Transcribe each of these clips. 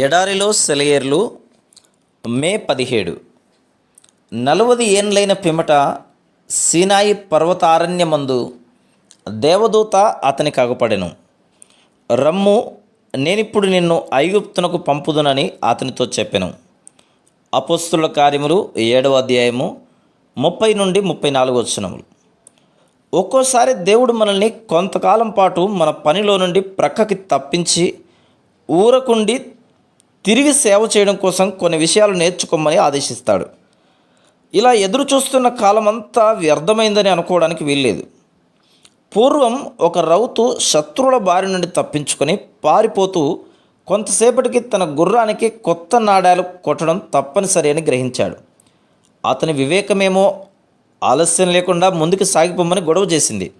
ఎడారిలో సెలయేర్లు మే 17. 40 ఏండ్లైన పిమ్మట సీనాయి పర్వతారణ్యమందు దేవదూత అతనికి అగుపడెను. రమ్ము, నేనిప్పుడు నిన్ను ఐగుప్తునకు పంపుదునని అతనితో చెప్పెను. అపోస్తుల కార్యములు 7వ అధ్యాయము 30 నుండి 34 వచనములు. ఒక్కోసారి దేవుడు మనల్ని కొంతకాలం పాటు మన పనిలో నుండి ప్రక్కకి తప్పించి ఊరకుండి తిరిగి సేవ చేయడం కోసం కొన్ని విషయాలు నేర్చుకోమని ఆదేశిస్తాడు. ఇలా ఎదురు చూస్తున్న కాలమంతా వ్యర్థమైందని అనుకోవడానికి వీల్లేదు. పూర్వం ఒక రౌతు శత్రువుల బారి నుండి తప్పించుకొని పారిపోతూ కొంతసేపటికి తన గుర్రానికి కొత్త నాడాలు కొట్టడం తప్పనిసరి అని గ్రహించాడు. అతని వివేకమేమో ఆలస్యం లేకుండా ముందుకు సాగిపోమని గొడవ చేసింది.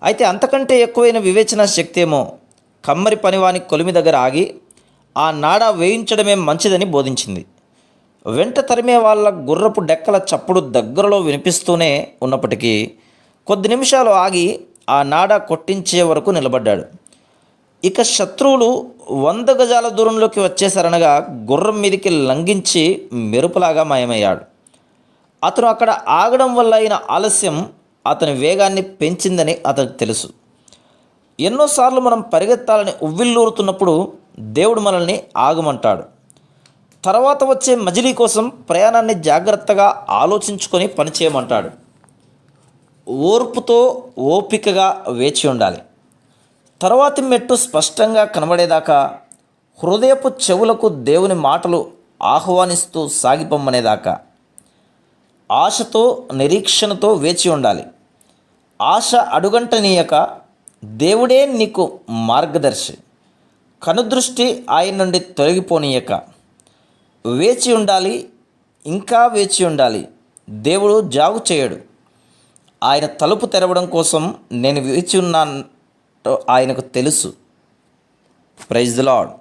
అయితే అంతకంటే ఎక్కువైన వివేచన శక్తి ఏమో కమ్మరి పనివాని కొలిమి దగ్గర ఆగి ఆ నాడా వేయించడమే మంచిదని బోధించింది. వెంట తరిమే వాళ్ళ గుర్రపు డెక్కల చప్పుడు దగ్గరలో వినిపిస్తూనే ఉన్నప్పటికీ కొద్ది నిమిషాలు ఆగి ఆ నాడా కొట్టించే వరకు నిలబడ్డాడు. ఇక శత్రువులు 100 గజాల దూరంలోకి వచ్చేసారనగా గుర్రం మీదికి లంఘించి మెరుపులాగా మాయమయ్యాడు. అతను అక్కడ ఆగడం వల్ల అయిన ఆలస్యం అతని వేగాన్ని పెంచిందని అతనికి తెలుసు. ఎన్నోసార్లు మనం పరిగెత్తాలని ఉవ్విల్లూరుతున్నప్పుడు దేవుడు మనల్ని ఆగమంటాడు. తర్వాత వచ్చే మజిలీ కోసం ప్రయాణాన్ని జాగ్రత్తగా ఆలోచించుకొని పనిచేయమంటాడు. ఓర్పుతో ఓపికగా వేచి ఉండాలి. తర్వాతి మెట్టు స్పష్టంగా కనబడేదాకా హృదయపు చెవులకు దేవుని మాటలు ఆహ్వానిస్తూ సాగిపోమ్మనేదాకా ఆశతో నిరీక్షణతో వేచి ఉండాలి. ఆశ అడుగంటనీయక దేవుడే నీకు మార్గదర్శి. కనుదృష్టి ఆయన నుండి తొలగిపోనీయక వేచి ఉండాలి. ఇంకా వేచి ఉండాలి. దేవుడు జాగు చేయడు. ఆయన తలుపు తెరవడం కోసం నేను వేచి ఉన్నాను ఆయనకు తెలుసు. Praise the lord.